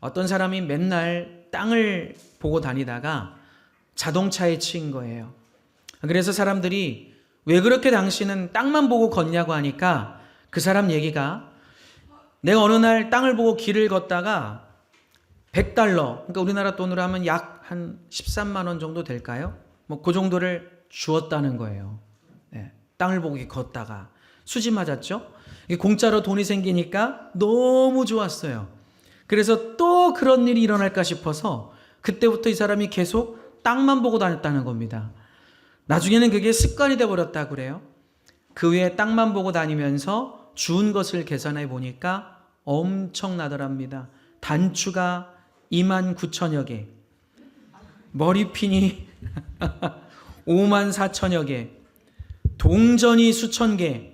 어떤 사람이 맨날 땅을 보고 다니다가 자동차에 치인 거예요. 그래서 사람들이 왜 그렇게 당신은 땅만 보고 걷냐고 하니까 그 사람 얘기가, 내가 어느 날 땅을 보고 길을 걷다가 $100, 그러니까 우리나라 돈으로 하면 약 한 13만 원 정도 될까요? 뭐 그 정도를 주었다는 거예요. 네, 땅을 보고 걷다가 수지 맞았죠? 공짜로 돈이 생기니까 너무 좋았어요. 그래서 또 그런 일이 일어날까 싶어서 그때부터 이 사람이 계속 땅만 보고 다녔다는 겁니다. 나중에는 그게 습관이 돼버렸다고 그래요. 그 후에 땅만 보고 다니면서 주운 것을 계산해 보니까 엄청나더랍니다. 단추가 29,000여 개, 머리핀이 54,000여 개, 동전이 수천 개,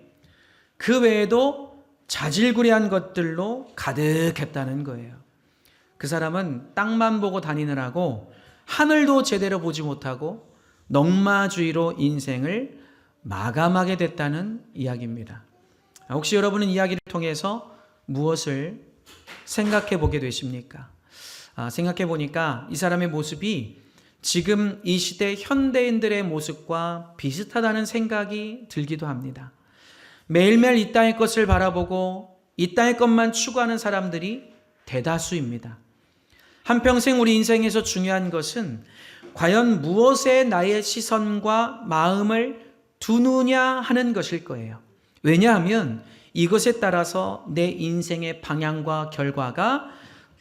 그 외에도 자질구레한 것들로 가득했다는 거예요. 그 사람은 땅만 보고 다니느라고 하늘도 제대로 보지 못하고 넉마주의로 인생을 마감하게 됐다는 이야기입니다. 혹시 여러분은 이야기를 통해서 무엇을 생각해 보게 되십니까? 생각해 보니까 이 사람의 모습이 지금 이 시대 현대인들의 모습과 비슷하다는 생각이 들기도 합니다. 매일매일 이 땅의 것을 바라보고 이 땅의 것만 추구하는 사람들이 대다수입니다. 한평생 우리 인생에서 중요한 것은 과연 무엇에 나의 시선과 마음을 두느냐 하는 것일 거예요. 왜냐하면 이것에 따라서 내 인생의 방향과 결과가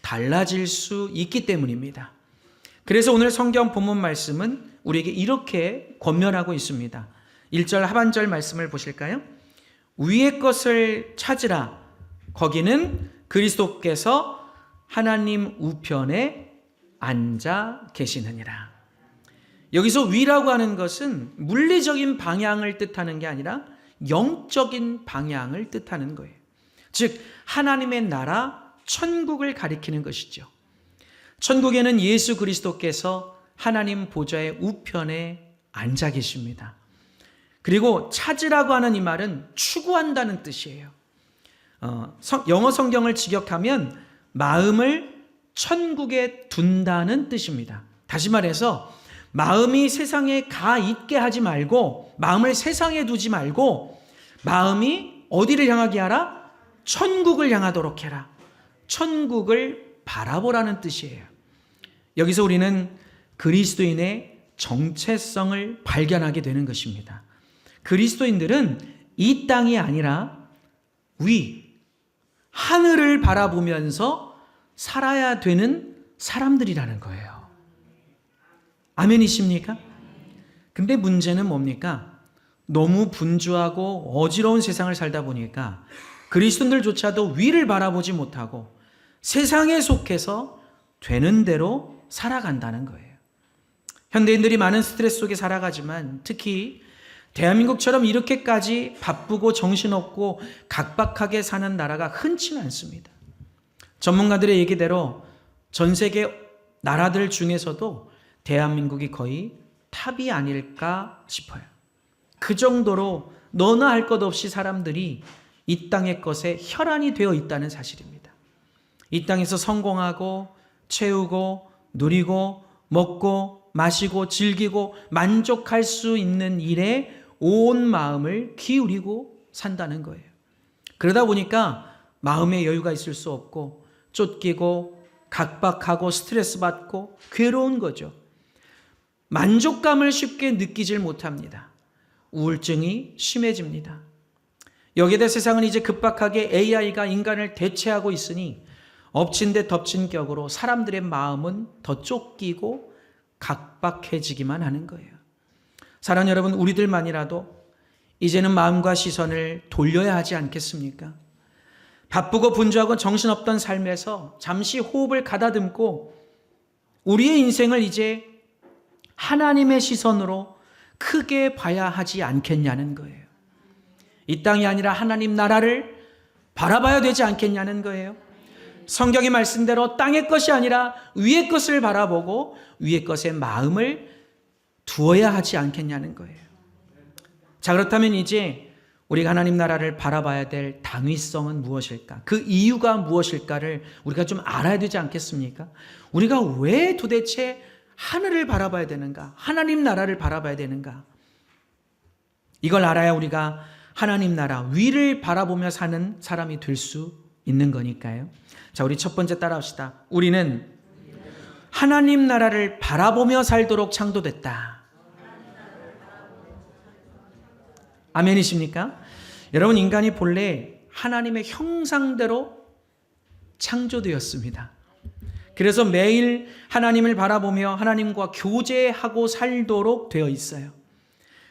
달라질 수 있기 때문입니다. 그래서 오늘 성경 본문 말씀은 우리에게 이렇게 권면하고 있습니다. 1절 하반절 말씀을 보실까요? 위의 것을 찾으라. 거기는 그리스도께서 하나님 우편에 앉아 계시느니라. 여기서 위라고 하는 것은 물리적인 방향을 뜻하는 게 아니라 영적인 방향을 뜻하는 거예요. 즉 하나님의 나라, 천국을 가리키는 것이죠. 천국에는 예수 그리스도께서 하나님 보좌의 우편에 앉아 계십니다. 그리고 찾으라고 하는 이 말은 추구한다는 뜻이에요. 영어 성경을 직역하면 마음을 천국에 둔다는 뜻입니다. 다시 말해서 마음이 세상에 가 있게 하지 말고, 마음을 세상에 두지 말고 마음이 어디를 향하게 하라? 천국을 향하도록 해라. 천국을 바라보라는 뜻이에요. 여기서 우리는 그리스도인의 정체성을 발견하게 되는 것입니다. 그리스도인들은 이 땅이 아니라 하늘을 바라보면서 살아야 되는 사람들이라는 거예요. 아멘이십니까? 근데 문제는 뭡니까? 너무 분주하고 어지러운 세상을 살다 보니까 그리스도인들조차도 위를 바라보지 못하고 세상에 속해서 되는 대로 살아간다는 거예요. 현대인들이 많은 스트레스 속에 살아가지만 특히 대한민국처럼 이렇게까지 바쁘고 정신없고 각박하게 사는 나라가 흔치는 않습니다. 전문가들의 얘기대로 전 세계 나라들 중에서도 대한민국이 거의 탑이 아닐까 싶어요. 그 정도로 너나 할 것 없이 사람들이 이 땅의 것에 혈안이 되어 있다는 사실입니다. 이 땅에서 성공하고 채우고 누리고 먹고 마시고 즐기고 만족할 수 있는 일에 온 마음을 기울이고 산다는 거예요. 그러다 보니까 마음의 여유가 있을 수 없고 쫓기고 각박하고 스트레스 받고 괴로운 거죠. 만족감을 쉽게 느끼질 못합니다. 우울증이 심해집니다. 여기에 대해 세상은 이제 급박하게 AI가 인간을 대체하고 있으니 엎친 데 덮친 격으로 사람들의 마음은 더 쫓기고 각박해지기만 하는 거예요. 사랑하는 여러분, 우리들만이라도 이제는 마음과 시선을 돌려야 하지 않겠습니까? 바쁘고 분주하고 정신없던 삶에서 잠시 호흡을 가다듬고 우리의 인생을 이제 하나님의 시선으로 크게 봐야 하지 않겠냐는 거예요. 이 땅이 아니라 하나님 나라를 바라봐야 되지 않겠냐는 거예요. 성경의 말씀대로 땅의 것이 아니라 위의 것을 바라보고 위의 것에 마음을 두어야 하지 않겠냐는 거예요. 자, 그렇다면 이제 우리가 하나님 나라를 바라봐야 될 당위성은 무엇일까? 그 이유가 무엇일까를 우리가 좀 알아야 되지 않겠습니까? 우리가 왜 도대체 하늘을 바라봐야 되는가? 하나님 나라를 바라봐야 되는가? 이걸 알아야 우리가 하나님 나라 위를 바라보며 사는 사람이 될 수 있는 거니까요. 자, 우리 첫 번째 따라합시다. 우리는 하나님 나라를 바라보며 살도록 창조됐다. 아멘이십니까? 여러분, 인간이 본래 하나님의 형상대로 창조되었습니다. 그래서 매일 하나님을 바라보며 하나님과 교제하고 살도록 되어 있어요.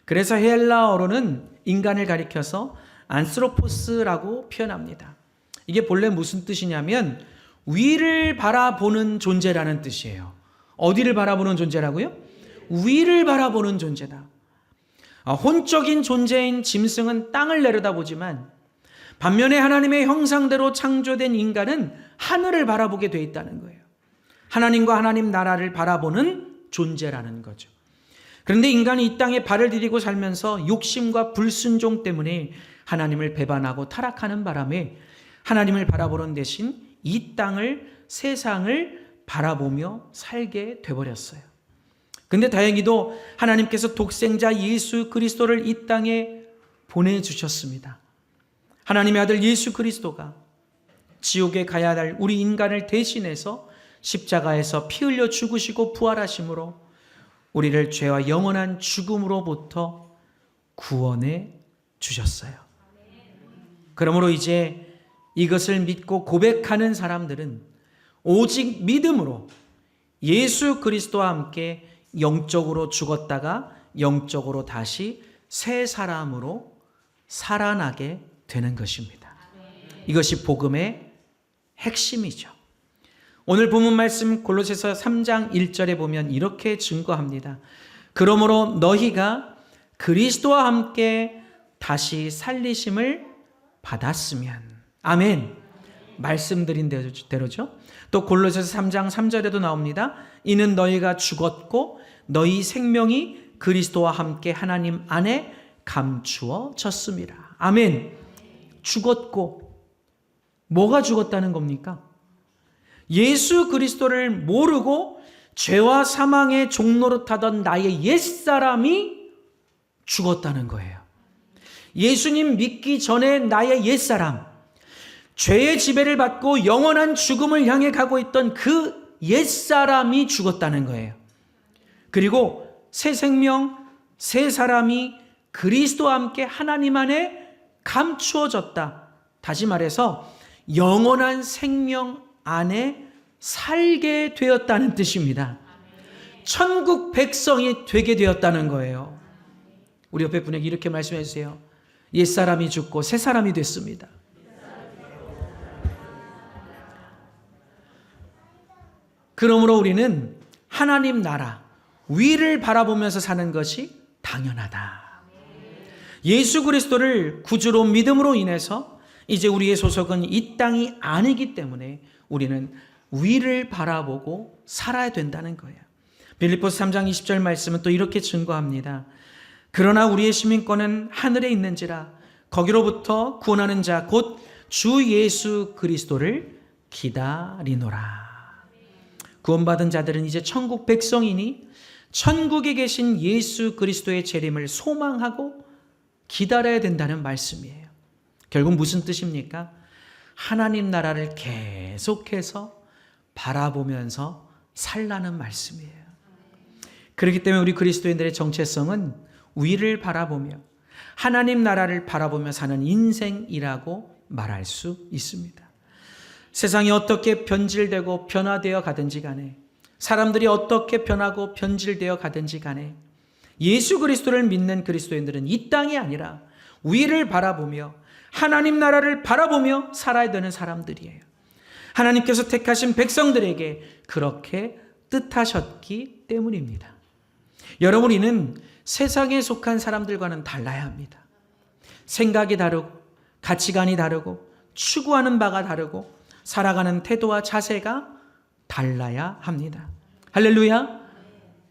그래서 헬라어로는 인간을 가리켜서 안스로포스라고 표현합니다. 이게 본래 무슨 뜻이냐면 위를 바라보는 존재라는 뜻이에요. 어디를 바라보는 존재라고요? 위를 바라보는 존재다. 혼적인 존재인 짐승은 땅을 내려다보지만 반면에 하나님의 형상대로 창조된 인간은 하늘을 바라보게 되어 있다는 거예요. 하나님과 하나님 나라를 바라보는 존재라는 거죠. 그런데 인간이 이 땅에 발을 디디고 살면서 욕심과 불순종 때문에 하나님을 배반하고 타락하는 바람에 하나님을 바라보는 대신 이 땅을, 세상을 바라보며 살게 돼버렸어요. 근데 다행히도 하나님께서 독생자 예수 그리스도를 이 땅에 보내주셨습니다. 하나님의 아들 예수 그리스도가 지옥에 가야 할 우리 인간을 대신해서 십자가에서 피 흘려 죽으시고 부활하심으로 우리를 죄와 영원한 죽음으로부터 구원해 주셨어요. 그러므로 이제 이것을 믿고 고백하는 사람들은 오직 믿음으로 예수 그리스도와 함께 영적으로 죽었다가 영적으로 다시 새 사람으로 살아나게 되는 것입니다. 이것이 복음의 핵심이죠. 오늘 본문 말씀 골로새서 3장 1절에 보면 이렇게 증거합니다. 그러므로 너희가 그리스도와 함께 다시 살리심을 받았으면. 아멘. 말씀드린 대로죠. 또 골로새서 3장 3절에도 나옵니다. 이는 너희가 죽었고 너희 생명이 그리스도와 함께 하나님 안에 감추어졌습니다. 아멘. 죽었고 뭐가 죽었다는 겁니까? 예수 그리스도를 모르고 죄와 사망의 종로로 타던 나의 옛사람이 죽었다는 거예요. 예수님 믿기 전에 나의 옛사람, 죄의 지배를 받고 영원한 죽음을 향해 가고 있던 그 옛사람이 죽었다는 거예요. 그리고 새 생명, 새 사람이 그리스도와 함께 하나님 안에 감추어졌다. 다시 말해서 영원한 생명 안에 살게 되었다는 뜻입니다. 천국 백성이 되게 되었다는 거예요. 우리 옆에 분에게 이렇게 말씀해 주세요. 옛사람이 죽고 새 사람이 됐습니다. 그러므로 우리는 하나님 나라 위를 바라보면서 사는 것이 당연하다. 예수 그리스도를 구주로 믿음으로 인해서 이제 우리의 소속은 이 땅이 아니기 때문에 우리는 위를 바라보고 살아야 된다는 거예요. 빌립보서 3장 20절 말씀은 또 이렇게 증거합니다. 그러나 우리의 시민권은 하늘에 있는지라 거기로부터 구원하는 자 곧 주 예수 그리스도를 기다리노라. 구원받은 자들은 이제 천국 백성이니 천국에 계신 예수 그리스도의 재림을 소망하고 기다려야 된다는 말씀이에요. 결국 무슨 뜻입니까? 하나님 나라를 계속해서 바라보면서 살라는 말씀이에요. 그렇기 때문에 우리 그리스도인들의 정체성은 위를 바라보며 하나님 나라를 바라보며 사는 인생이라고 말할 수 있습니다. 세상이 어떻게 변질되고 변화되어 가든지 간에, 사람들이 어떻게 변하고 변질되어 가든지 간에 예수 그리스도를 믿는 그리스도인들은 이 땅이 아니라 위를 바라보며 하나님 나라를 바라보며 살아야 되는 사람들이에요. 하나님께서 택하신 백성들에게 그렇게 뜻하셨기 때문입니다. 여러분, 우리는 세상에 속한 사람들과는 달라야 합니다. 생각이 다르고 가치관이 다르고 추구하는 바가 다르고 살아가는 태도와 자세가 달라야 합니다. 할렐루야.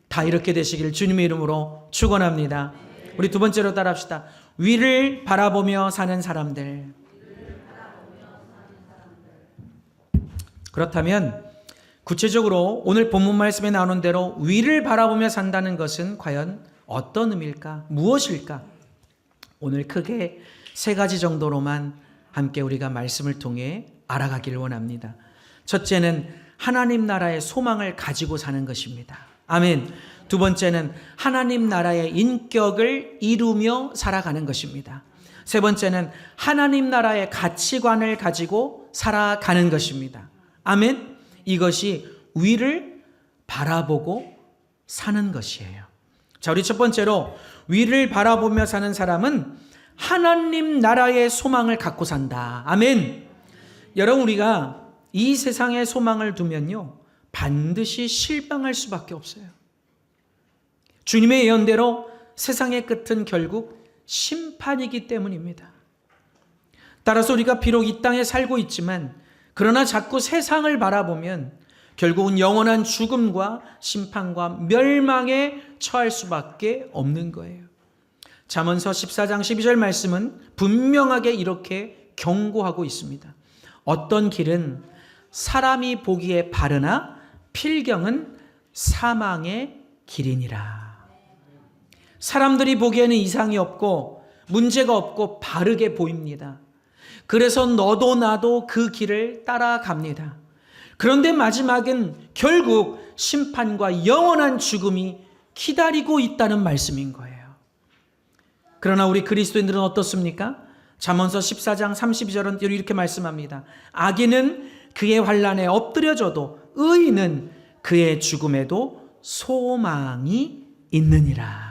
다 이렇게 되시길 주님의 이름으로 축원합니다. 우리 두 번째로 따라합시다. 위를 바라보며 사는 사람들. 그렇다면 구체적으로 오늘 본문 말씀에 나오는 대로 위를 바라보며 산다는 것은 과연 어떤 의미일까? 무엇일까? 오늘 크게 세 가지 정도로만 함께 우리가 말씀을 통해 알아가기를 원합니다. 첫째는 하나님 나라의 소망을 가지고 사는 것입니다. 아멘. 두 번째는 하나님 나라의 인격을 이루며 살아가는 것입니다. 세 번째는 하나님 나라의 가치관을 가지고 살아가는 것입니다. 아멘. 이것이 위를 바라보고 사는 것이에요. 자, 우리 첫 번째로 위를 바라보며 사는 사람은 하나님 나라의 소망을 갖고 산다. 아멘. 여러분, 우리가 이 세상에 소망을 두면요, 반드시 실망할 수밖에 없어요. 주님의 예언대로 세상의 끝은 결국 심판이기 때문입니다. 따라서 우리가 비록 이 땅에 살고 있지만 그러나 자꾸 세상을 바라보면 결국은 영원한 죽음과 심판과 멸망에 처할 수밖에 없는 거예요. 잠언서 14장 12절 말씀은 분명하게 이렇게 경고하고 있습니다. 어떤 길은 사람이 보기에 바르나 필경은 사망의 길이니라. 사람들이 보기에는 이상이 없고 문제가 없고 바르게 보입니다. 그래서 너도 나도 그 길을 따라갑니다. 그런데 마지막은 결국 심판과 영원한 죽음이 기다리고 있다는 말씀인 거예요. 그러나 우리 그리스도인들은 어떻습니까? 잠언서 14장 32절은 이렇게 말씀합니다. 악인은 그의 환난에 엎드려져도 의인은 그의 죽음에도 소망이 있느니라.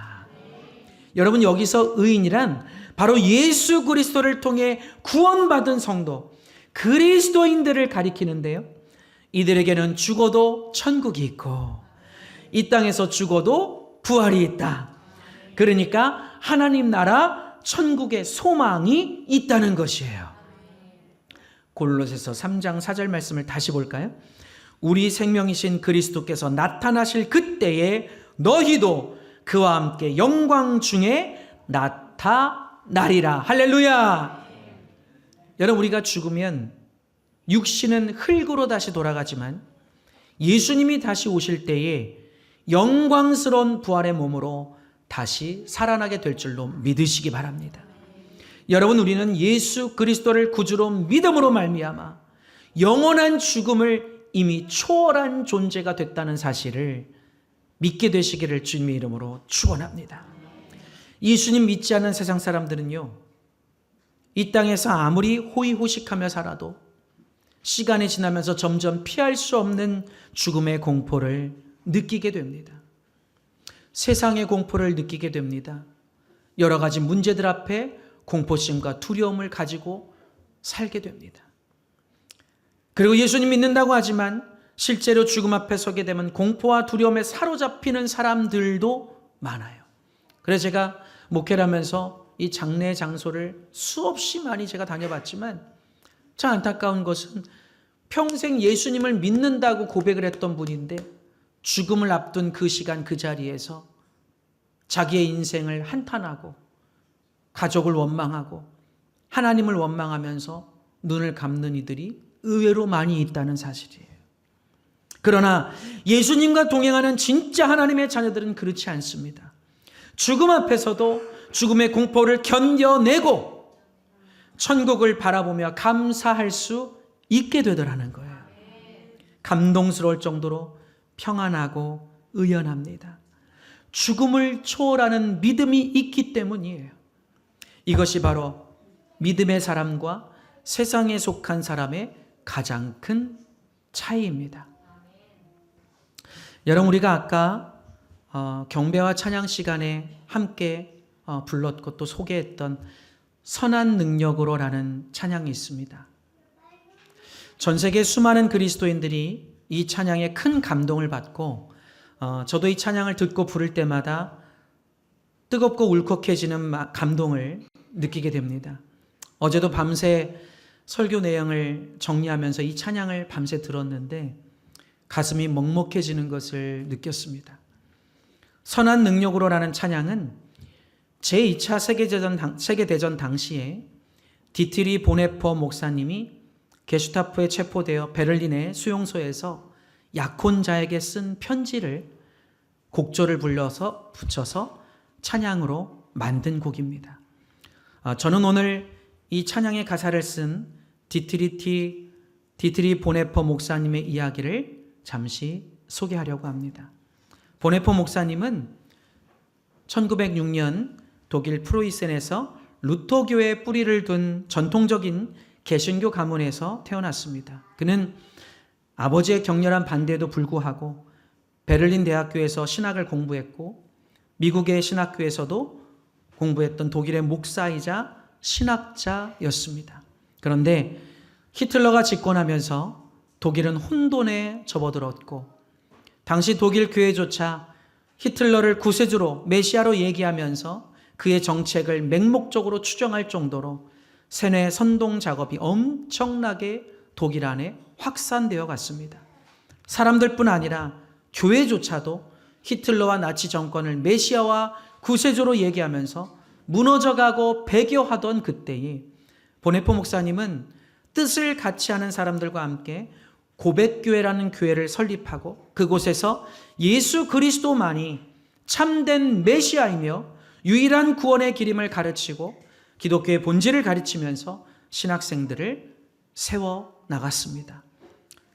여러분, 여기서 의인이란 바로 예수 그리스도를 통해 구원받은 성도, 그리스도인들을 가리키는데요. 이들에게는 죽어도 천국이 있고 이 땅에서 죽어도 부활이 있다. 그러니까 하나님 나라 천국의 소망이 있다는 것이에요. 골로새서 3장 4절 말씀을 다시 볼까요? 우리 생명이신 그리스도께서 나타나실 그때에 너희도 그와 함께 영광 중에 나타나리라. 할렐루야. 여러분, 우리가 죽으면 육신은 흙으로 다시 돌아가지만 예수님이 다시 오실 때에 영광스러운 부활의 몸으로 다시 살아나게 될 줄로 믿으시기 바랍니다. 여러분, 우리는 예수 그리스도를 구주로 믿음으로 말미암아 영원한 죽음을 이미 초월한 존재가 됐다는 사실을 믿게 되시기를 주님의 이름으로 축원합니다. 예수님 믿지 않는 세상 사람들은요, 이 땅에서 아무리 호의호식하며 살아도 시간이 지나면서 점점 피할 수 없는 죽음의 공포를 느끼게 됩니다. 세상의 공포를 느끼게 됩니다. 여러 가지 문제들 앞에 공포심과 두려움을 가지고 살게 됩니다. 그리고 예수님 믿는다고 하지만 실제로 죽음 앞에 서게 되면 공포와 두려움에 사로잡히는 사람들도 많아요. 그래서 제가 목회를 하면서 이 장례 장소를 수없이 많이 제가 다녀봤지만 참 안타까운 것은 평생 예수님을 믿는다고 고백을 했던 분인데 죽음을 앞둔 그 시간 그 자리에서 자기의 인생을 한탄하고 가족을 원망하고 하나님을 원망하면서 눈을 감는 이들이 의외로 많이 있다는 사실이에요. 그러나 예수님과 동행하는 진짜 하나님의 자녀들은 그렇지 않습니다. 죽음 앞에서도 죽음의 공포를 견뎌내고 천국을 바라보며 감사할 수 있게 되더라는 거예요. 감동스러울 정도로 평안하고 의연합니다. 죽음을 초월하는 믿음이 있기 때문이에요. 이것이 바로 믿음의 사람과 세상에 속한 사람의 가장 큰 차이입니다. 여러분, 우리가 아까 경배와 찬양 시간에 함께 불렀고 또 소개했던 선한 능력으로라는 찬양이 있습니다. 전 세계 수많은 그리스도인들이 이 찬양에 큰 감동을 받고 저도 이 찬양을 듣고 부를 때마다 뜨겁고 울컥해지는 감동을 느끼게 됩니다. 어제도 밤새 설교 내용을 정리하면서 이 찬양을 밤새 들었는데 가슴이 먹먹해지는 것을 느꼈습니다. 선한 능력으로라는 찬양은 제2차 세계대전 당시에 디트리 보네퍼 목사님이 게슈타포에 체포되어 베를린의 수용소에서 약혼자에게 쓴 편지를 곡조를 불러서 붙여서 찬양으로 만든 곡입니다. 저는 오늘 이 찬양의 가사를 쓴 디트리 보네퍼 목사님의 이야기를 잠시 소개하려고 합니다. 보네퍼 목사님은 1906년 독일 프로이센에서 루터교의 뿌리를 둔 전통적인 개신교 가문에서 태어났습니다. 그는 아버지의 격렬한 반대에도 불구하고 베를린 대학교에서 신학을 공부했고 미국의 신학교에서도 공부했던 독일의 목사이자 신학자였습니다. 그런데 히틀러가 집권하면서 독일은 혼돈에 접어들었고 당시 독일 교회조차 히틀러를 구세주로 메시아로 얘기하면서 그의 정책을 맹목적으로 추정할 정도로 세뇌 선동 작업이 엄청나게 독일 안에 확산되어 갔습니다. 사람들뿐 아니라 교회조차도 히틀러와 나치 정권을 메시아와 구세주로 얘기하면서 무너져가고 배교하던 그때에 보네퍼 목사님은 뜻을 같이 하는 사람들과 함께 고백교회라는 교회를 설립하고 그곳에서 예수 그리스도만이 참된 메시아이며 유일한 구원의 길임을 가르치고 기독교의 본질을 가르치면서 신학생들을 세워 나갔습니다.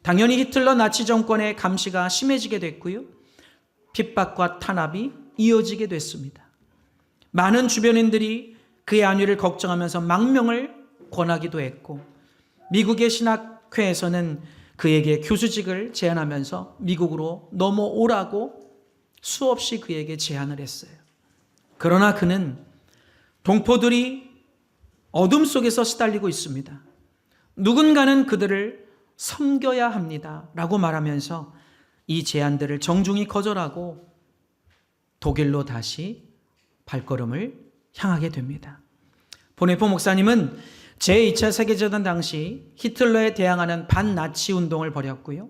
당연히 히틀러 나치 정권의 감시가 심해지게 됐고요. 핍박과 탄압이 이어지게 됐습니다. 많은 주변인들이 그의 안위를 걱정하면서 망명을 권하기도 했고 미국의 신학회에서는 그에게 교수직을 제안하면서 미국으로 넘어오라고 수없이 그에게 제안을 했어요. 그러나 그는 동포들이 어둠 속에서 시달리고 있습니다. 누군가는 그들을 섬겨야 합니다. 라고 말하면서 이 제안들을 정중히 거절하고 독일로 다시 발걸음을 향하게 됩니다. 보네퍼 목사님은 제2차 세계대전 당시 히틀러에 대항하는 반나치 운동을 벌였고요.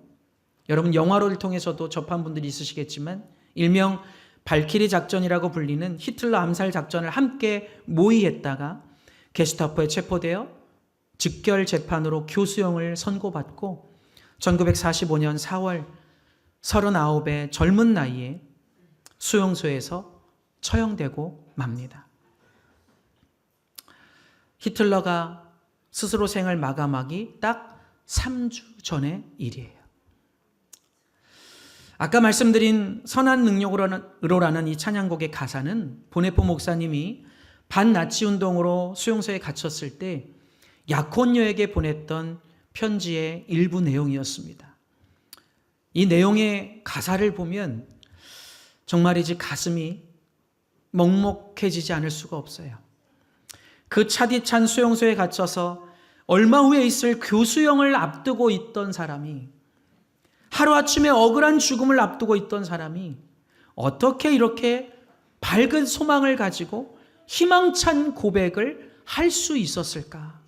여러분 영화를 통해서도 접한 분들이 있으시겠지만 일명 발키리 작전이라고 불리는 히틀러 암살 작전을 함께 모의했다가 게슈타포에 체포되어 즉결 재판으로 교수형을 선고받고 1945년 4월 39의 젊은 나이에 수용소에서 처형되고 맙니다. 히틀러가 스스로 생을 마감하기 딱 3주 전의 일이에요. 아까 말씀드린 선한 능력으로라는 이 찬양곡의 가사는 보네퍼 목사님이 반나치 운동으로 수용소에 갇혔을 때 약혼녀에게 보냈던 편지의 일부 내용이었습니다. 이 내용의 가사를 보면 정말이지 가슴이 먹먹해지지 않을 수가 없어요. 그 차디찬 수용소에 갇혀서 얼마 후에 있을 교수형을 앞두고 있던 사람이, 하루아침에 억울한 죽음을 앞두고 있던 사람이 어떻게 이렇게 밝은 소망을 가지고 희망찬 고백을 할 수 있었을까?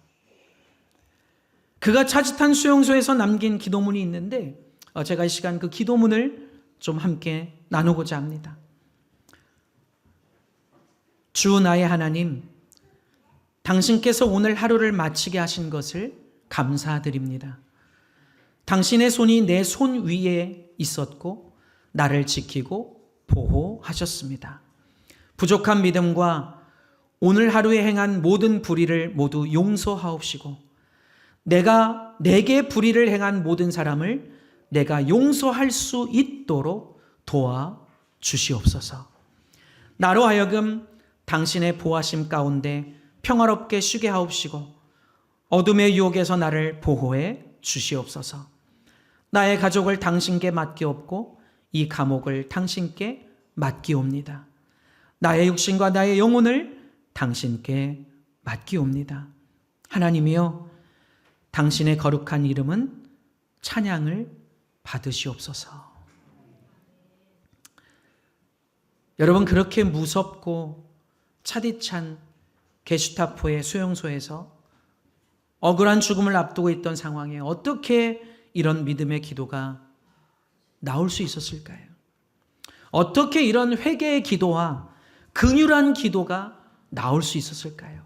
그가 차디찬 수용소에서 남긴 기도문이 있는데 제가 이 시간 그 기도문을 좀 함께 나누고자 합니다. 주 나의 하나님, 당신께서 오늘 하루를 마치게 하신 것을 감사드립니다. 당신의 손이 내 손 위에 있었고 나를 지키고 보호하셨습니다. 부족한 믿음과 오늘 하루에 행한 모든 불의를 모두 용서하옵시고 내가 내게 불의를 행한 모든 사람을 내가 용서할 수 있도록 도와주시옵소서. 나로 하여금 당신의 보호하심 가운데 평화롭게 쉬게 하옵시고 어둠의 유혹에서 나를 보호해 주시옵소서. 나의 가족을 당신께 맡기옵고 이 감옥을 당신께 맡기옵니다. 나의 육신과 나의 영혼을 당신께 맡기옵니다. 하나님이여, 당신의 거룩한 이름은 찬양을 받으시옵소서. 여러분, 그렇게 무섭고 차디찬 게슈타포의 수용소에서 억울한 죽음을 앞두고 있던 상황에 어떻게 이런 믿음의 기도가 나올 수 있었을까요? 어떻게 이런 회개의 기도와 긍휼한 기도가 나올 수 있었을까요?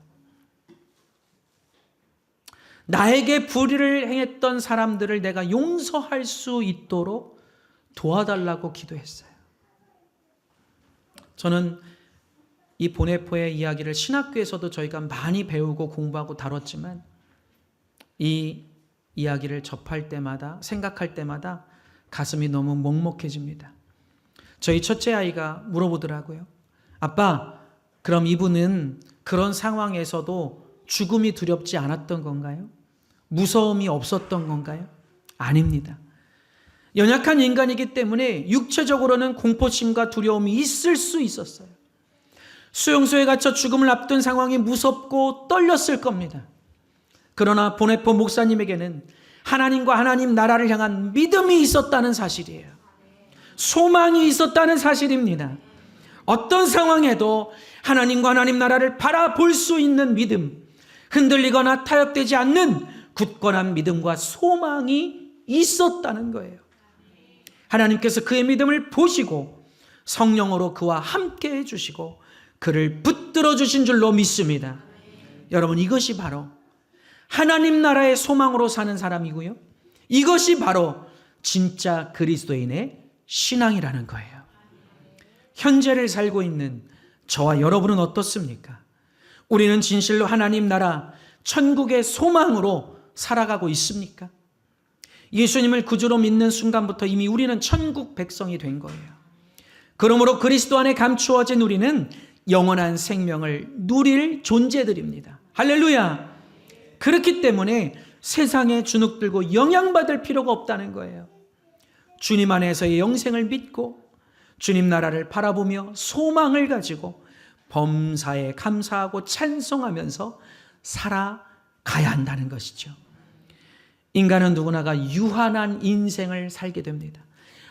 나에게 불의를 행했던 사람들을 내가 용서할 수 있도록 도와달라고 기도했어요. 저는 이 보네포의 이야기를 신학교에서도 저희가 많이 배우고 공부하고 다뤘지만 이 이야기를 접할 때마다, 생각할 때마다 가슴이 너무 먹먹해집니다. 저희 첫째 아이가 물어보더라고요. 아빠, 그럼 이분은 그런 상황에서도 죽음이 두렵지 않았던 건가요? 무서움이 없었던 건가요? 아닙니다. 연약한 인간이기 때문에 육체적으로는 공포심과 두려움이 있을 수 있었어요. 수용소에 갇혀 죽음을 앞둔 상황이 무섭고 떨렸을 겁니다. 그러나 보네포 목사님에게는 하나님과 하나님 나라를 향한 믿음이 있었다는 사실이에요. 소망이 있었다는 사실입니다. 어떤 상황에도 하나님과 하나님 나라를 바라볼 수 있는 믿음, 흔들리거나 타협되지 않는 굳건한 믿음과 소망이 있었다는 거예요. 하나님께서 그의 믿음을 보시고 성령으로 그와 함께 해주시고 그를 붙들어 주신 줄로 믿습니다. 여러분, 이것이 바로 하나님 나라의 소망으로 사는 사람이고요, 이것이 바로 진짜 그리스도인의 신앙이라는 거예요. 현재를 살고 있는 저와 여러분은 어떻습니까? 우리는 진실로 하나님 나라 천국의 소망으로 살아가고 있습니까? 예수님을 구주로 믿는 순간부터 이미 우리는 천국 백성이 된 거예요. 그러므로 그리스도 안에 감추어진 우리는 영원한 생명을 누릴 존재들입니다. 할렐루야! 그렇기 때문에 세상에 주눅들고 영향받을 필요가 없다는 거예요. 주님 안에서의 영생을 믿고 주님 나라를 바라보며 소망을 가지고 범사에 감사하고 찬송하면서 살아가야 한다는 것이죠. 인간은 누구나가 유한한 인생을 살게 됩니다.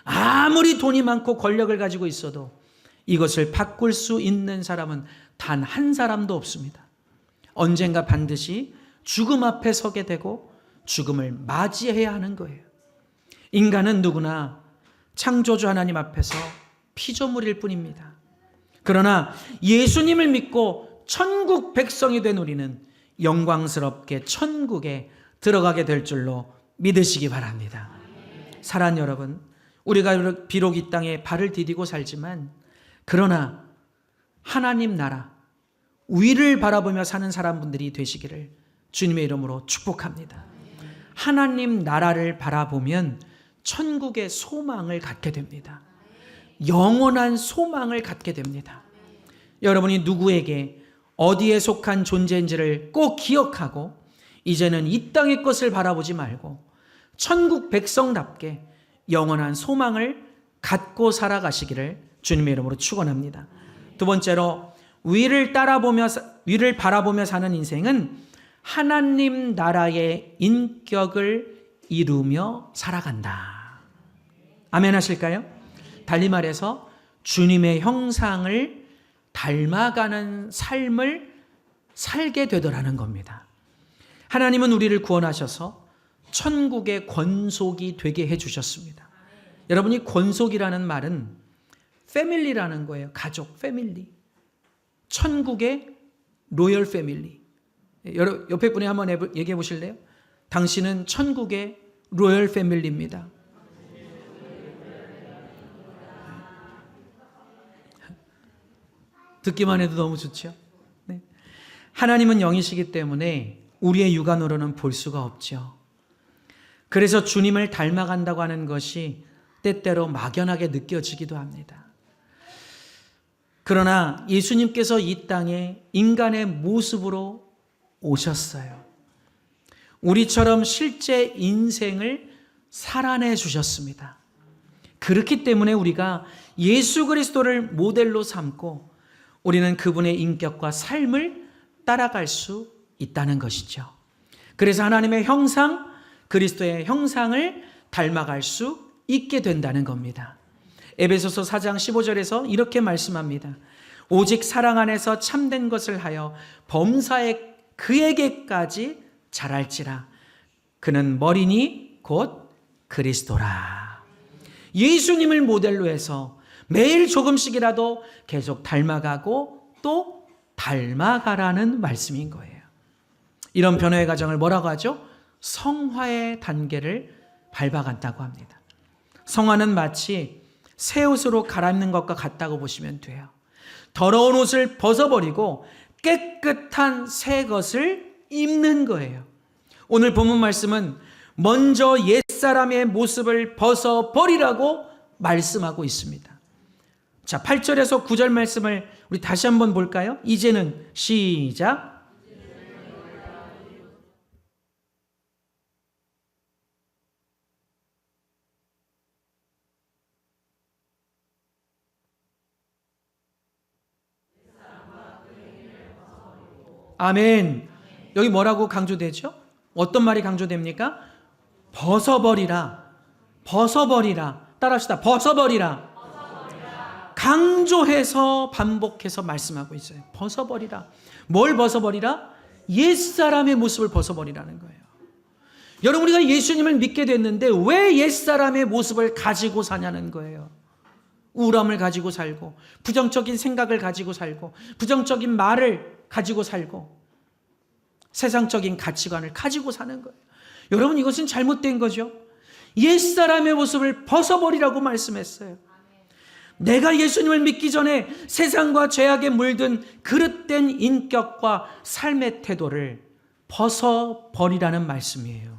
아무리 돈이 많고 권력을 가지고 있어도 이것을 바꿀 수 있는 사람은 단 한 사람도 없습니다. 언젠가 반드시 죽음 앞에 서게 되고 죽음을 맞이해야 하는 거예요. 인간은 누구나 창조주 하나님 앞에서 피조물일 뿐입니다. 그러나 예수님을 믿고 천국 백성이 된 우리는 영광스럽게 천국에 들어가게 될 줄로 믿으시기 바랍니다. 사랑하는 여러분, 우리가 비록 이 땅에 발을 디디고 살지만 그러나 하나님 나라 위를 바라보며 사는 사람분들이 되시기를 주님의 이름으로 축복합니다. 하나님 나라를 바라보면 천국의 소망을 갖게 됩니다. 영원한 소망을 갖게 됩니다. 여러분이 누구에게 어디에 속한 존재인지를 꼭 기억하고 이제는 이 땅의 것을 바라보지 말고 천국 백성답게 영원한 소망을 갖고 살아가시기를 주님의 이름으로 축원합니다. 두 번째로 위를 바라보며 사는 인생은 하나님 나라의 인격을 이루며 살아간다. 아멘 하실까요? 달리 말해서 주님의 형상을 닮아가는 삶을 살게 되더라는 겁니다. 하나님은 우리를 구원하셔서 천국의 권속이 되게 해주셨습니다. 여러분이 권속이라는 말은 패밀리라는 거예요. 가족, 패밀리. 천국의 로열 패밀리. 옆에 분이 한번 얘기해 보실래요? 당신은 천국의 로열 패밀리입니다. 듣기만 해도 너무 좋죠? 네. 하나님은 영이시기 때문에 우리의 육안으로는 볼 수가 없죠. 그래서 주님을 닮아간다고 하는 것이 때때로 막연하게 느껴지기도 합니다. 그러나 예수님께서 이 땅에 인간의 모습으로 오셨어요. 우리처럼 실제 인생을 살아내 주셨습니다. 그렇기 때문에 우리가 예수 그리스도를 모델로 삼고 우리는 그분의 인격과 삶을 따라갈 수 있다는 것이죠. 그래서 하나님의 형상, 그리스도의 형상을 닮아갈 수 있게 된다는 겁니다. 에베소서 4장 15절에서 이렇게 말씀합니다. 오직 사랑 안에서 참된 것을 하여 범사에 그에게까지 자랄지라. 그는 머리니 곧 그리스도라. 예수님을 모델로 해서 매일 조금씩이라도 계속 닮아가고 또 닮아가라는 말씀인 거예요. 이런 변화의 과정을 뭐라고 하죠? 성화의 단계를 밟아간다고 합니다. 성화는 마치 새 옷으로 갈아입는 것과 같다고 보시면 돼요. 더러운 옷을 벗어버리고 깨끗한 새 것을 입는 거예요. 오늘 본문 말씀은 먼저 옛사람의 모습을 벗어버리라고 말씀하고 있습니다. 자, 8절에서 9절 말씀을 우리 다시 한번 볼까요? 이제는 시작. 아멘. 여기 뭐라고 강조되죠? 어떤 말이 강조됩니까? 벗어버리라. 벗어버리라. 따라합시다. 벗어버리라. 강조해서 반복해서 말씀하고 있어요. 벗어버리라. 뭘 벗어버리라? 옛사람의 모습을 벗어버리라는 거예요. 여러분, 우리가 예수님을 믿게 됐는데 왜 옛사람의 모습을 가지고 사냐는 거예요. 우울함을 가지고 살고, 부정적인 생각을 가지고 살고, 부정적인 말을 가지고 살고, 세상적인 가치관을 가지고 사는 거예요. 여러분, 이것은 잘못된 거죠. 옛사람의 모습을 벗어버리라고 말씀했어요. 내가 예수님을 믿기 전에 세상과 죄악에 물든 그릇된 인격과 삶의 태도를 벗어버리라는 말씀이에요.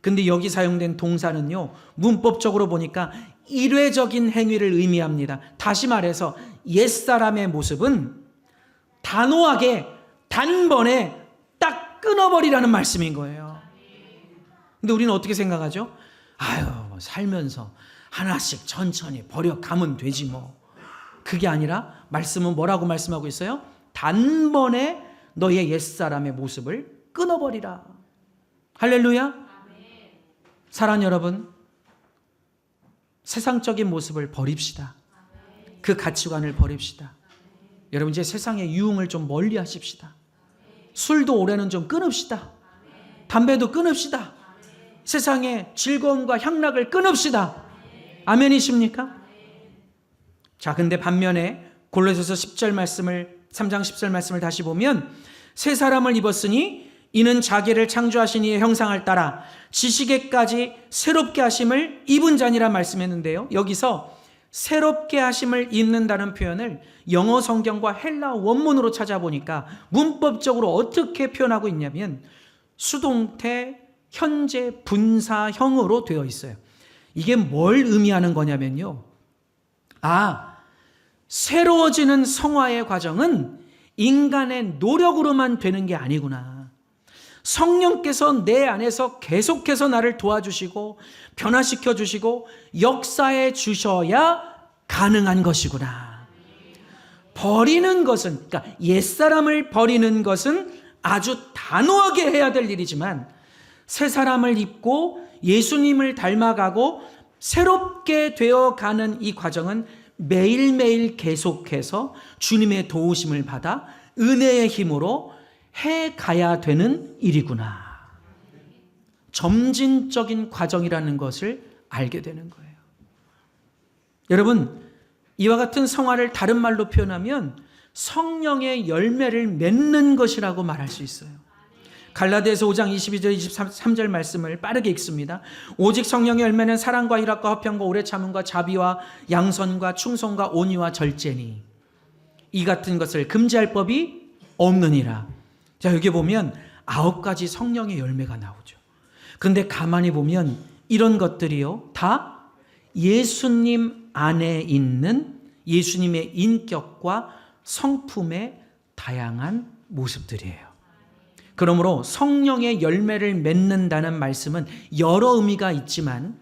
근데 여기 사용된 동사는요, 문법적으로 보니까 일회적인 행위를 의미합니다. 다시 말해서 옛사람의 모습은 단호하게 단번에 딱 끊어버리라는 말씀인 거예요. 근데 우리는 어떻게 생각하죠? 아유, 살면서 하나씩 천천히 버려가면 되지 뭐. 그게 아니라 말씀은 뭐라고 말씀하고 있어요? 단번에 너의 옛사람의 모습을 끊어버리라. 할렐루야. 사랑하는 여러분, 세상적인 모습을 버립시다. 그 가치관을 버립시다. 여러분, 이제 세상의 유흥을 좀 멀리 하십시다. 술도 올해는 좀 끊읍시다. 담배도 끊읍시다. 세상의 즐거움과 향락을 끊읍시다. 아멘이십니까? 자, 근데 반면에 골로새서 10절 말씀을, 3장 10절 말씀을 다시 보면, 새 사람을 입었으니 이는 자기를 창조하신 이의 형상을 따라 지식에까지 새롭게 하심을 입은 자니라 말씀했는데요. 여기서 새롭게 하심을 입는다는 표현을 영어 성경과 헬라 원문으로 찾아보니까 문법적으로 어떻게 표현하고 있냐면 수동태 현재 분사형으로 되어 있어요. 이게 뭘 의미하는 거냐면요. 새로워지는 성화의 과정은 인간의 노력으로만 되는 게 아니구나. 성령께서 내 안에서 계속해서 나를 도와주시고 변화시켜 주시고 역사해 주셔야 가능한 것이구나. 버리는 것은, 그러니까 옛사람을 버리는 것은 아주 단호하게 해야 될 일이지만 새 사람을 입고 예수님을 닮아가고 새롭게 되어가는 이 과정은 매일매일 계속해서 주님의 도우심을 받아 은혜의 힘으로 해가야 되는 일이구나. 점진적인 과정이라는 것을 알게 되는 거예요. 여러분, 이와 같은 성화를 다른 말로 표현하면 성령의 열매를 맺는 것이라고 말할 수 있어요. 갈라디아서 5장 22절 23절 말씀을 빠르게 읽습니다. 오직 성령의 열매는 사랑과 희락과 화평과 오래 참음과 자비와 양선과 충성과 온유와 절제니 이 같은 것을 금지할 법이 없느니라. 자, 여기 보면 9가지 성령의 열매가 나오죠. 그런데 가만히 보면 이런 것들이요, 다 예수님 안에 있는 예수님의 인격과 성품의 다양한 모습들이에요. 그러므로 성령의 열매를 맺는다는 말씀은 여러 의미가 있지만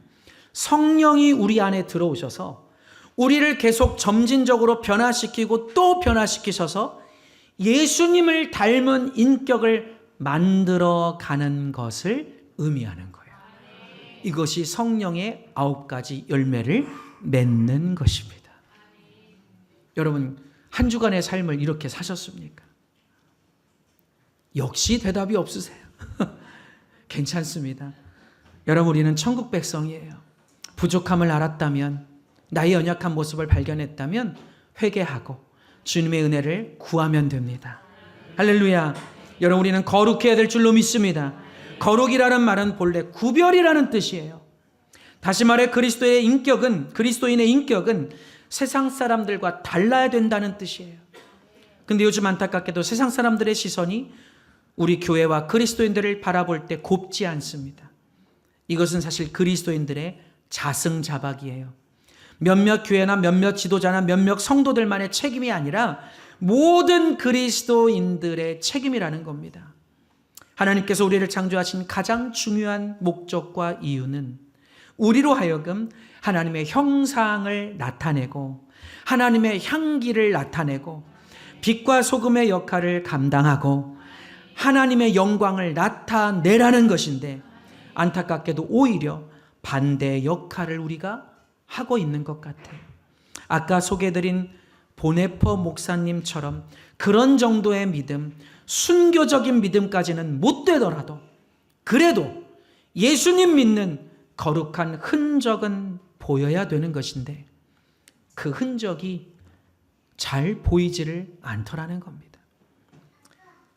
성령이 우리 안에 들어오셔서 우리를 계속 점진적으로 변화시키고 또 변화시키셔서 예수님을 닮은 인격을 만들어가는 것을 의미하는 거예요. 이것이 성령의 9가지 열매를 맺는 것입니다. 여러분, 한 주간의 삶을 이렇게 사셨습니까? 역시 대답이 없으세요. 괜찮습니다. 여러분, 우리는 천국 백성이에요. 부족함을 알았다면, 나의 연약한 모습을 발견했다면 회개하고 주님의 은혜를 구하면 됩니다. 할렐루야. 여러분, 우리는 거룩해야 될 줄로 믿습니다. 거룩이라는 말은 본래 구별이라는 뜻이에요. 다시 말해 그리스도인의 인격은 세상 사람들과 달라야 된다는 뜻이에요. 근데 요즘 안타깝게도 세상 사람들의 시선이 우리 교회와 그리스도인들을 바라볼 때 곱지 않습니다. 이것은 사실 그리스도인들의 자승자박이에요. 몇몇 교회나 몇몇 지도자나 몇몇 성도들만의 책임이 아니라 모든 그리스도인들의 책임이라는 겁니다. 하나님께서 우리를 창조하신 가장 중요한 목적과 이유는 우리로 하여금 하나님의 형상을 나타내고 하나님의 향기를 나타내고 빛과 소금의 역할을 감당하고 하나님의 영광을 나타내라는 것인데, 안타깝게도 오히려 반대의 역할을 우리가 하고 있는 것 같아요. 아까 소개해드린 보네퍼 목사님처럼 그런 정도의 믿음, 순교적인 믿음까지는 못 되더라도 그래도 예수님 믿는 거룩한 흔적은 보여야 되는 것인데 그 흔적이 잘 보이지를 않더라는 겁니다.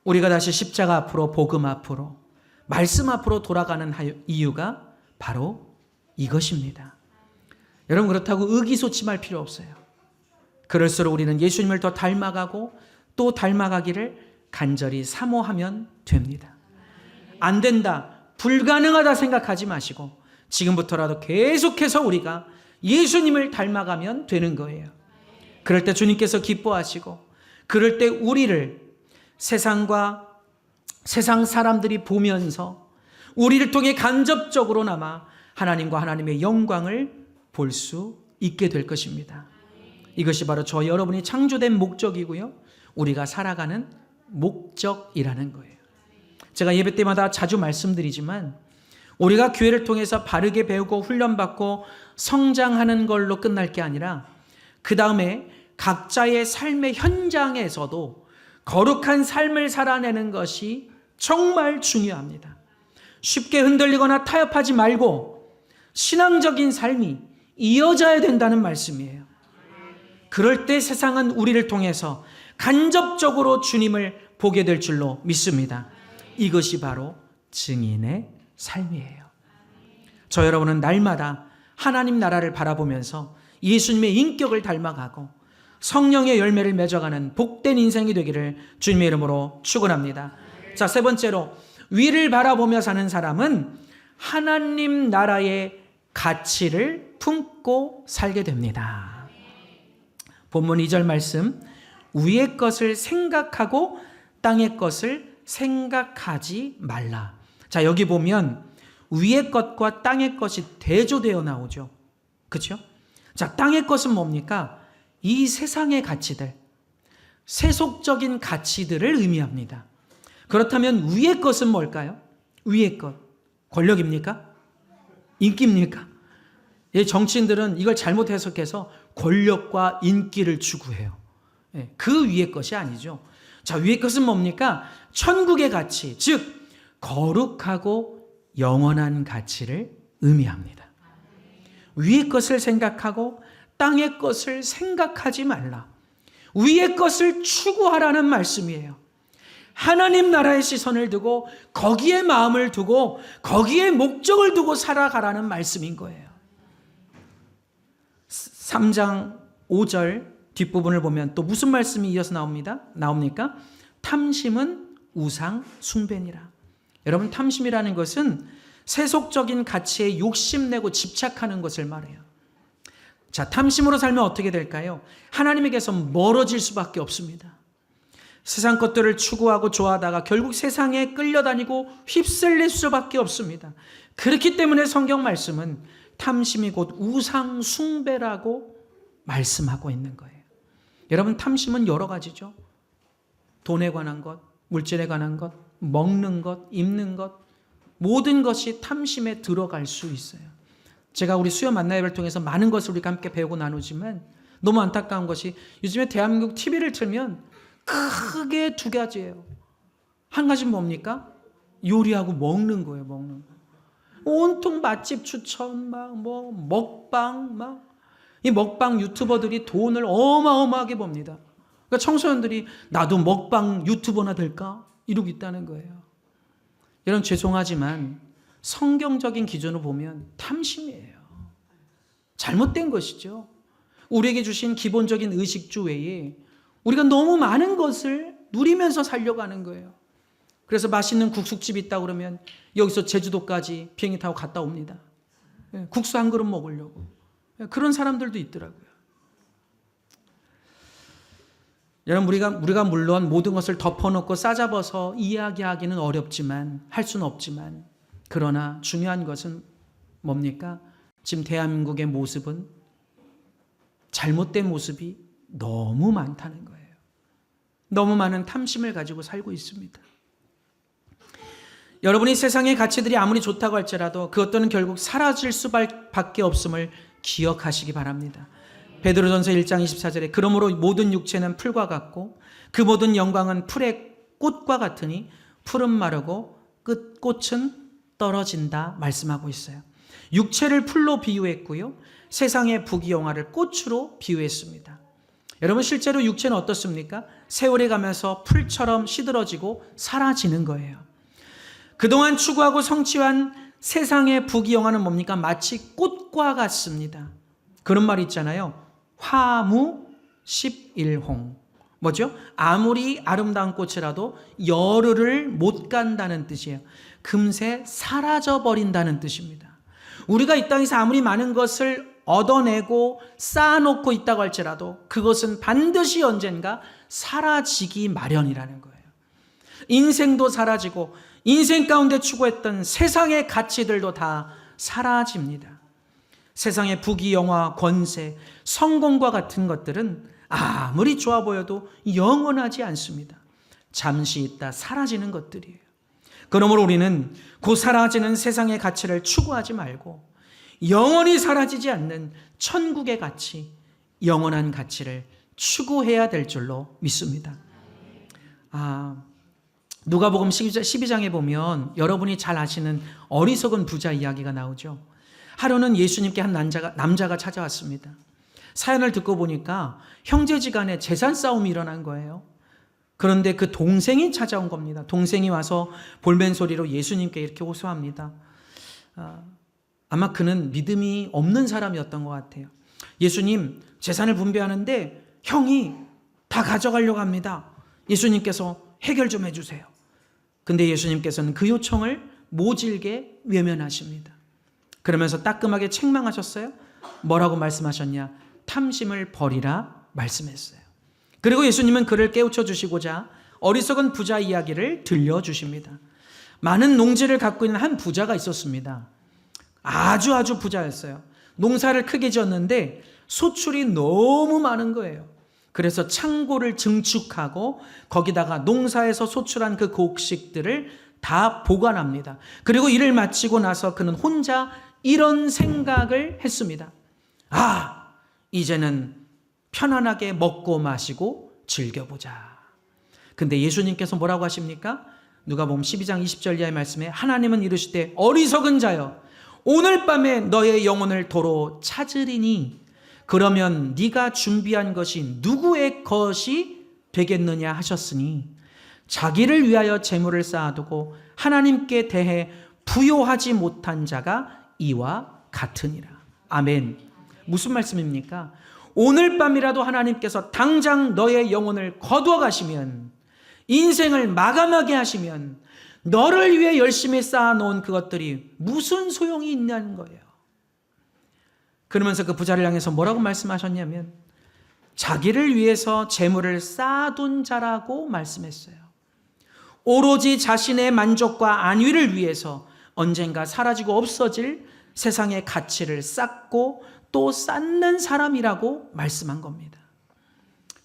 우리가 다시 십자가 앞으로, 복음 앞으로, 말씀 앞으로 돌아가는 이유가 바로 이것입니다. 여러분, 그렇다고 의기소침할 필요 없어요. 그럴수록 우리는 예수님을 더 닮아가고 또 닮아가기를 간절히 사모하면 됩니다. 안 된다, 불가능하다 생각하지 마시고 지금부터라도 계속해서 우리가 예수님을 닮아가면 되는 거예요. 그럴 때 주님께서 기뻐하시고, 그럴 때 우리를 세상 사람들이 보면서 우리를 통해 간접적으로나마 하나님과 하나님의 영광을 볼 수 있게 될 것입니다. 이것이 바로 저 여러분이 창조된 목적이고요, 우리가 살아가는 목적이라는 거예요. 제가 예배 때마다 자주 말씀드리지만 우리가 교회를 통해서 바르게 배우고 훈련받고 성장하는 걸로 끝날 게 아니라 그 다음에 각자의 삶의 현장에서도 거룩한 삶을 살아내는 것이 정말 중요합니다. 쉽게 흔들리거나 타협하지 말고 신앙적인 삶이 이어져야 된다는 말씀이에요. 그럴 때 세상은 우리를 통해서 간접적으로 주님을 보게 될 줄로 믿습니다. 이것이 바로 증인의 삶이에요. 저 여러분은 날마다 하나님 나라를 바라보면서 예수님의 인격을 닮아가고 성령의 열매를 맺어가는 복된 인생이 되기를 주님의 이름으로 축원합니다. 자, 세 번째로, 위를 바라보며 사는 사람은 하나님 나라의 가치를 품고 살게 됩니다. 본문 2절 말씀, 위의 것을 생각하고 땅의 것을 생각하지 말라. 자, 여기 보면 위의 것과 땅의 것이 대조되어 나오죠. 그렇죠? 자, 땅의 것은 뭡니까? 이 세상의 가치들, 세속적인 가치들을 의미합니다. 그렇다면 위의 것은 뭘까요? 위의 것, 권력입니까? 인기입니까? 정치인들은 이걸 잘못 해석해서 권력과 인기를 추구해요. 그 위의 것이 아니죠. 자, 위의 것은 뭡니까? 천국의 가치, 즉 거룩하고 영원한 가치를 의미합니다. 위의 것을 생각하고 땅의 것을 생각하지 말라. 위의 것을 추구하라는 말씀이에요. 하나님 나라의 시선을 두고 거기에 마음을 두고 거기에 목적을 두고 살아가라는 말씀인 거예요. 3장 5절 뒷부분을 보면 또 무슨 말씀이 이어서 나옵니까? 탐심은 우상 숭배니라. 여러분, 탐심이라는 것은 세속적인 가치에 욕심내고 집착하는 것을 말해요. 자, 탐심으로 살면 어떻게 될까요? 하나님에게서 멀어질 수밖에 없습니다. 세상 것들을 추구하고 좋아하다가 결국 세상에 끌려다니고 휩쓸릴 수밖에 없습니다. 그렇기 때문에 성경 말씀은 탐심이 곧 우상 숭배라고 말씀하고 있는 거예요. 여러분, 탐심은 여러 가지죠. 돈에 관한 것, 물질에 관한 것, 먹는 것, 입는 것, 모든 것이 탐심에 들어갈 수 있어요. 제가 우리 수요 만나 예배를 통해서 많은 것을 우리가 함께 배우고 나누지만 너무 안타까운 것이 요즘에 대한민국 TV를 틀면 크게 두 가지예요. 한 가지는 뭡니까? 요리하고 먹는 거예요. 먹는 거. 온통 맛집 추천, 먹방, 이 먹방 유튜버들이 돈을 어마어마하게 법니다. 그러니까 청소년들이 나도 먹방 유튜버나 될까? 이러고 있다는 거예요. 여러분 죄송하지만 성경적인 기준으로 보면 탐심이에요. 잘못된 것이죠. 우리에게 주신 기본적인 의식주 외에 우리가 너무 많은 것을 누리면서 살려고 하는 거예요. 그래서 맛있는 국수집이 있다 그러면 여기서 제주도까지 비행기 타고 갔다 옵니다. 국수 한 그릇 먹으려고. 그런 사람들도 있더라고요. 여러분 우리가 물론 모든 것을 덮어놓고 싸잡아서 이야기하기는 어렵지만 할 수는 없지만 그러나 중요한 것은 뭡니까? 지금 대한민국의 모습은 잘못된 모습이 너무 많다는 거예요. 너무 많은 탐심을 가지고 살고 있습니다. 여러분이 세상의 가치들이 아무리 좋다고 할지라도 그것들은 결국 사라질 수밖에 없음을 기억하시기 바랍니다. 베드로전서 1장 24절에 그러므로 모든 육체는 풀과 같고 그 모든 영광은 풀의 꽃과 같으니 풀은 마르고 꽃은 떨어진다 말씀하고 있어요. 육체를 풀로 비유했고요. 세상의 부귀영화를 꽃으로 비유했습니다. 여러분 실제로 육체는 어떻습니까? 세월이 가면서 풀처럼 시들어지고 사라지는 거예요. 그동안 추구하고 성취한 세상의 부귀영화는 뭡니까? 마치 꽃과 같습니다. 그런 말이 있잖아요. 화무 11홍. 뭐죠? 아무리 아름다운 꽃이라도 열흘을 못 간다는 뜻이에요. 금세 사라져버린다는 뜻입니다. 우리가 이 땅에서 아무리 많은 것을 얻어내고 쌓아놓고 있다고 할지라도 그것은 반드시 언젠가 사라지기 마련이라는 거예요. 인생도 사라지고 인생 가운데 추구했던 세상의 가치들도 다 사라집니다. 세상의 부귀영화, 권세, 성공과 같은 것들은 아무리 좋아 보여도 영원하지 않습니다. 잠시 있다 사라지는 것들이에요. 그러므로 우리는 그 사라지는 세상의 가치를 추구하지 말고 영원히 사라지지 않는 천국의 가치, 영원한 가치를 추구해야 될 줄로 믿습니다. 누가복음 12장에 보면 여러분이 잘 아시는 어리석은 부자 이야기가 나오죠. 하루는 예수님께 한 남자가 찾아왔습니다. 사연을 듣고 보니까 형제지간에 재산 싸움이 일어난 거예요. 그런데 그 동생이 찾아온 겁니다. 동생이 와서 볼멘 소리로 예수님께 이렇게 호소합니다. 아마 그는 믿음이 없는 사람이었던 것 같아요. 예수님, 재산을 분배하는데 형이 다 가져가려고 합니다. 예수님께서 해결 좀 해주세요. 근데 예수님께서는 그 요청을 모질게 외면하십니다. 그러면서 따끔하게 책망하셨어요. 뭐라고 말씀하셨냐? 탐심을 버리라 말씀했어요. 그리고 예수님은 그를 깨우쳐 주시고자 어리석은 부자 이야기를 들려주십니다. 많은 농지를 갖고 있는 한 부자가 있었습니다. 아주 부자였어요. 농사를 크게 지었는데 소출이 너무 많은 거예요. 그래서 창고를 증축하고 거기다가 농사에서 소출한 그 곡식들을 다 보관합니다. 그리고 일을 마치고 나서 그는 혼자 이런 생각을 했습니다. 이제는 편안하게 먹고 마시고 즐겨보자. 근데 예수님께서 뭐라고 하십니까? 누가복음 12장 20절 이하의 말씀에 하나님은 이르시되 어리석은 자여 오늘 밤에 너의 영혼을 도로 찾으리니 그러면 네가 준비한 것이 누구의 것이 되겠느냐 하셨으니 자기를 위하여 재물을 쌓아두고 하나님께 대해 부요하지 못한 자가 이와 같으니라. 아멘. 무슨 말씀입니까? 오늘 밤이라도 하나님께서 당장 너의 영혼을 거두어 가시면, 인생을 마감하게 하시면 너를 위해 열심히 쌓아놓은 그것들이 무슨 소용이 있냐는 거예요. 그러면서 그 부자를 향해서 뭐라고 말씀하셨냐면 자기를 위해서 재물을 쌓아둔 자라고 말씀했어요. 오로지 자신의 만족과 안위를 위해서 언젠가 사라지고 없어질 세상의 가치를 쌓고 또 쌓는 사람이라고 말씀한 겁니다.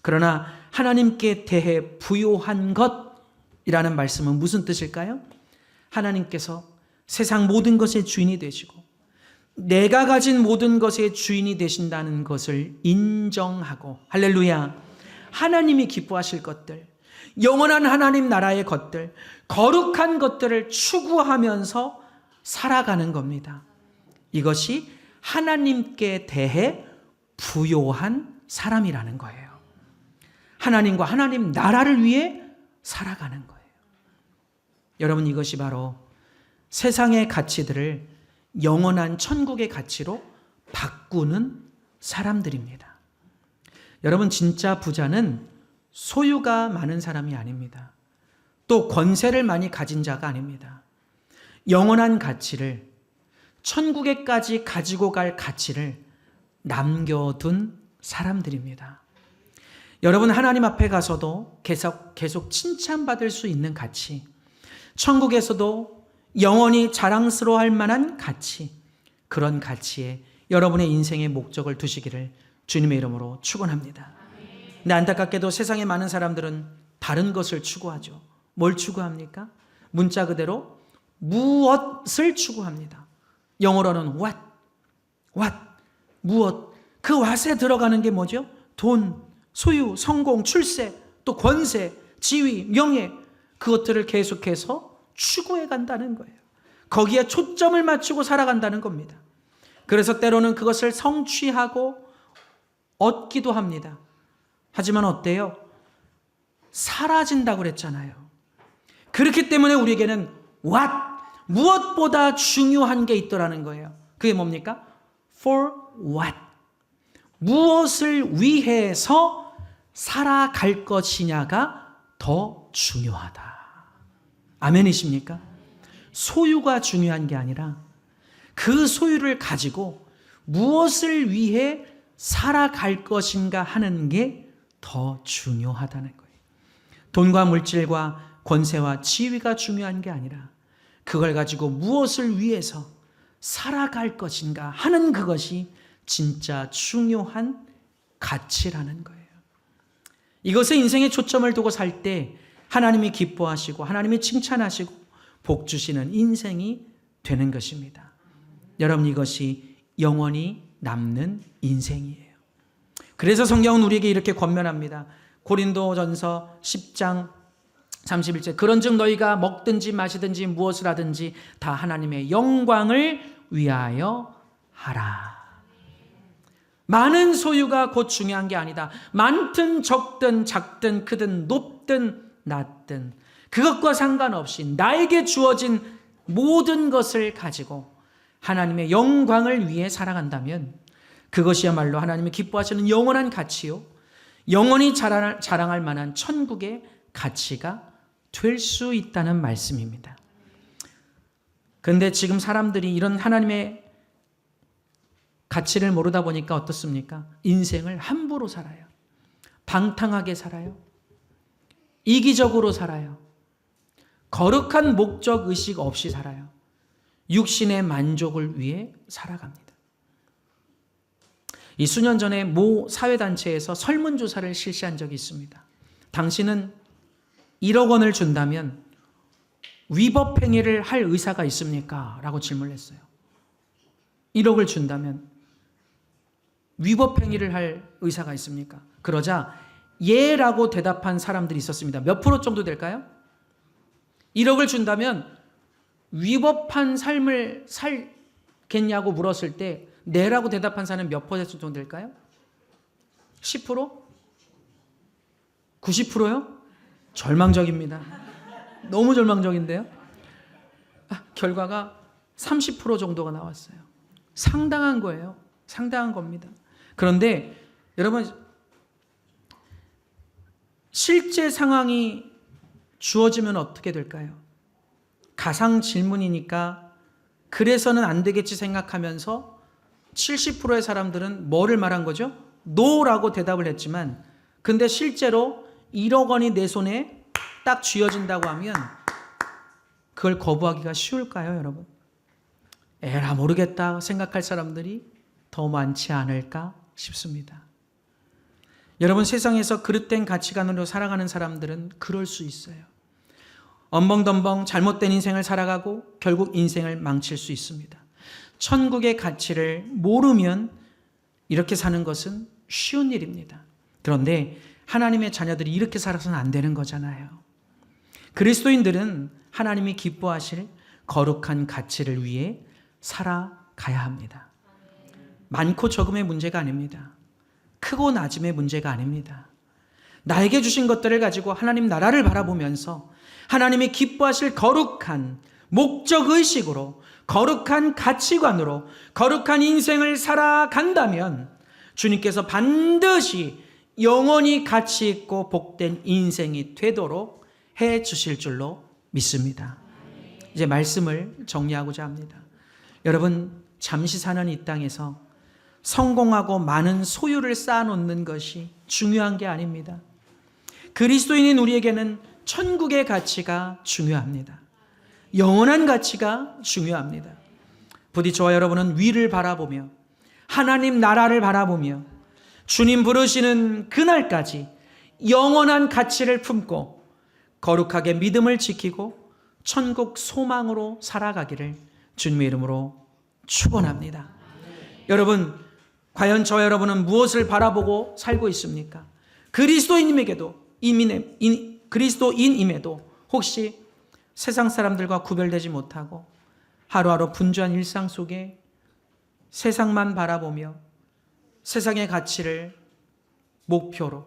그러나 하나님께 대해 부요한 것이라는 말씀은 무슨 뜻일까요? 하나님께서 세상 모든 것의 주인이 되시고 내가 가진 모든 것의 주인이 되신다는 것을 인정하고, 할렐루야, 하나님이 기뻐하실 것들, 영원한 하나님 나라의 것들, 거룩한 것들을 추구하면서 살아가는 겁니다. 이것이 하나님께 대해 부요한 사람이라는 거예요. 하나님과 하나님 나라를 위해 살아가는 거예요. 여러분, 이것이 바로 세상의 가치들을 영원한 천국의 가치로 바꾸는 사람들입니다. 여러분, 진짜 부자는 소유가 많은 사람이 아닙니다. 또 권세를 많이 가진 자가 아닙니다. 영원한 가치를, 천국에까지 가지고 갈 가치를 남겨둔 사람들입니다. 여러분, 하나님 앞에 가서도 계속 칭찬받을 수 있는 가치, 천국에서도 영원히 자랑스러워할 만한 가치, 그런 가치에 여러분의 인생의 목적을 두시기를 주님의 이름으로 축원합니다. 근데 안타깝게도 세상에 많은 사람들은 다른 것을 추구하죠. 뭘 추구합니까? 문자 그대로 무엇을 추구합니다. 영어로는 what, 무엇. 그 what에 들어가는 게 뭐죠? 돈, 소유, 성공, 출세, 또 권세, 지위, 명예, 그것들을 계속해서 추구해 간다는 거예요. 거기에 초점을 맞추고 살아간다는 겁니다. 그래서 때로는 그것을 성취하고 얻기도 합니다. 하지만 어때요? 사라진다고 그랬잖아요. 그렇기 때문에 우리에게는 what, 무엇보다 중요한 게 있더라는 거예요. 그게 뭡니까? For what, 무엇을 위해서 살아갈 것이냐가 더 중요하다. 아멘이십니까? 소유가 중요한 게 아니라 그 소유를 가지고 무엇을 위해 살아갈 것인가 하는 게 더 중요하다는 거예요. 돈과 물질과 권세와 지위가 중요한 게 아니라 그걸 가지고 무엇을 위해서 살아갈 것인가 하는 그것이 진짜 중요한 가치라는 거예요. 이것에 인생의 초점을 두고 살 때 하나님이 기뻐하시고 하나님이 칭찬하시고 복 주시는 인생이 되는 것입니다. 여러분, 이것이 영원히 남는 인생이에요. 그래서 성경은 우리에게 이렇게 권면합니다. 고린도전서 10장 31절, 그런즉 너희가 먹든지 마시든지 무엇을 하든지 다 하나님의 영광을 위하여 하라. 많은 소유가 곧 중요한 게 아니다. 많든 적든 작든 크든 높든 낮든 그것과 상관없이 나에게 주어진 모든 것을 가지고 하나님의 영광을 위해 살아간다면 그것이야말로 하나님이 기뻐하시는 영원한 가치요, 영원히 자랑할 만한 천국의 가치가 될 수 있다는 말씀입니다. 그런데 지금 사람들이 이런 하나님의 가치를 모르다 보니까 어떻습니까? 인생을 함부로 살아요. 방탕하게 살아요. 이기적으로 살아요. 거룩한 목적 의식 없이 살아요. 육신의 만족을 위해 살아갑니다. 이 수년 전에 모 사회단체에서 설문조사를 실시한 적이 있습니다. 당신은 1억 원을 준다면 위법행위를 할 의사가 있습니까? 라고 질문을 했어요. 1억을 준다면 위법행위를 할 의사가 있습니까? 그러자 예라고 대답한 사람들이 있었습니다. 몇 프로 정도 될까요? 1억을 준다면 위법한 삶을 살겠냐고 물었을 때 네라고 대답한 사람은 몇 퍼센트 정도 될까요? 10%? 90%요? 절망적입니다. 너무 절망적인데요? 결과가 30% 정도가 나왔어요. 상당한 거예요. 상당한 겁니다. 그런데 여러분, 실제 상황이 주어지면 어떻게 될까요? 가상 질문이니까 그래서는 안 되겠지 생각하면서 70%의 사람들은 뭐를 말한 거죠? 노라고 대답을 했지만, 근데 실제로 1억 원이 내 손에 딱 쥐어진다고 하면 그걸 거부하기가 쉬울까요, 여러분? 에라 모르겠다 생각할 사람들이 더 많지 않을까 싶습니다. 여러분, 세상에서 그릇된 가치관으로 살아가는 사람들은 그럴 수 있어요. 엉벙덤벙 잘못된 인생을 살아가고 결국 인생을 망칠 수 있습니다. 천국의 가치를 모르면 이렇게 사는 것은 쉬운 일입니다. 그런데 하나님의 자녀들이 이렇게 살아서는 안 되는 거잖아요. 그리스도인들은 하나님이 기뻐하실 거룩한 가치를 위해 살아가야 합니다. 많고 적음의 문제가 아닙니다. 크고 낮음의 문제가 아닙니다. 나에게 주신 것들을 가지고 하나님 나라를 바라보면서 하나님이 기뻐하실 거룩한 목적의식으로, 거룩한 가치관으로 거룩한 인생을 살아간다면 주님께서 반드시 영원히 가치 있고 복된 인생이 되도록 해 주실 줄로 믿습니다. 이제 말씀을 정리하고자 합니다. 여러분, 잠시 사는 이 땅에서 성공하고 많은 소유를 쌓아놓는 것이 중요한 게 아닙니다. 그리스도인인 우리에게는 천국의 가치가 중요합니다. 영원한 가치가 중요합니다. 부디 저와 여러분은 위를 바라보며 하나님 나라를 바라보며 주님 부르시는 그날까지 영원한 가치를 품고 거룩하게 믿음을 지키고 천국 소망으로 살아가기를 주님의 이름으로 축원합니다. 여러분, 과연 저와 여러분은 무엇을 바라보고 살고 있습니까? 그리스도인임에도 혹시 세상 사람들과 구별되지 못하고 하루하루 분주한 일상 속에 세상만 바라보며 세상의 가치를 목표로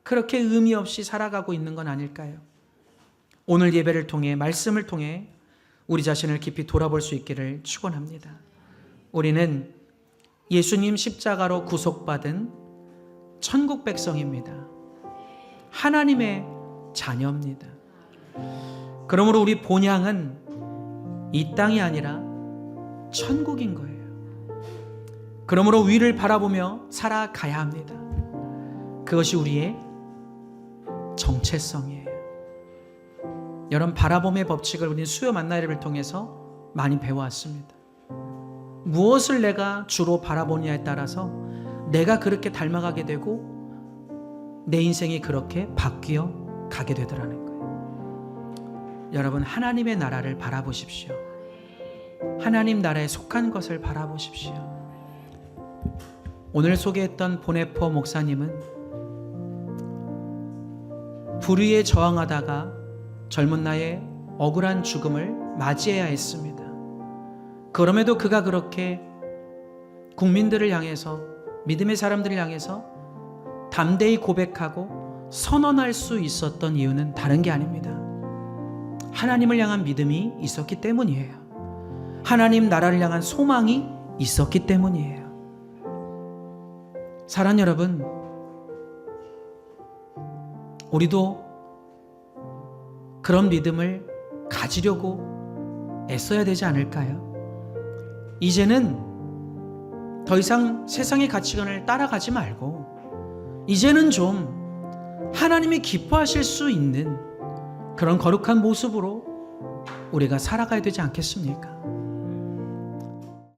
그렇게 의미 없이 살아가고 있는 건 아닐까요? 오늘 예배를 통해, 말씀을 통해 우리 자신을 깊이 돌아볼 수 있기를 축원합니다. 우리는 예수님 십자가로 구속받은 천국 백성입니다. 하나님의 자녀입니다. 그러므로 우리 본향은 이 땅이 아니라 천국인 거예요. 그러므로 위를 바라보며 살아가야 합니다. 그것이 우리의 정체성이에요. 여러분, 바라봄의 법칙을 우리는 수요 만나기를 통해서 많이 배워왔습니다. 무엇을 내가 주로 바라보느냐에 따라서 내가 그렇게 닮아가게 되고 내 인생이 그렇게 바뀌어 가게 되더라는 거예요. 여러분, 하나님의 나라를 바라보십시오. 하나님 나라에 속한 것을 바라보십시오. 오늘 소개했던 보네포 목사님은 불의에 저항하다가 젊은 나이에 억울한 죽음을 맞이해야 했습니다. 그럼에도 그가 그렇게 국민들을 향해서, 믿음의 사람들을 향해서 담대히 고백하고 선언할 수 있었던 이유는 다른 게 아닙니다. 하나님을 향한 믿음이 있었기 때문이에요. 하나님 나라를 향한 소망이 있었기 때문이에요. 사랑하는 여러분, 우리도 그런 믿음을 가지려고 애써야 되지 않을까요? 이제는 더 이상 세상의 가치관을 따라가지 말고 이제는 좀 하나님이 기뻐하실 수 있는 그런 거룩한 모습으로 우리가 살아가야 되지 않겠습니까?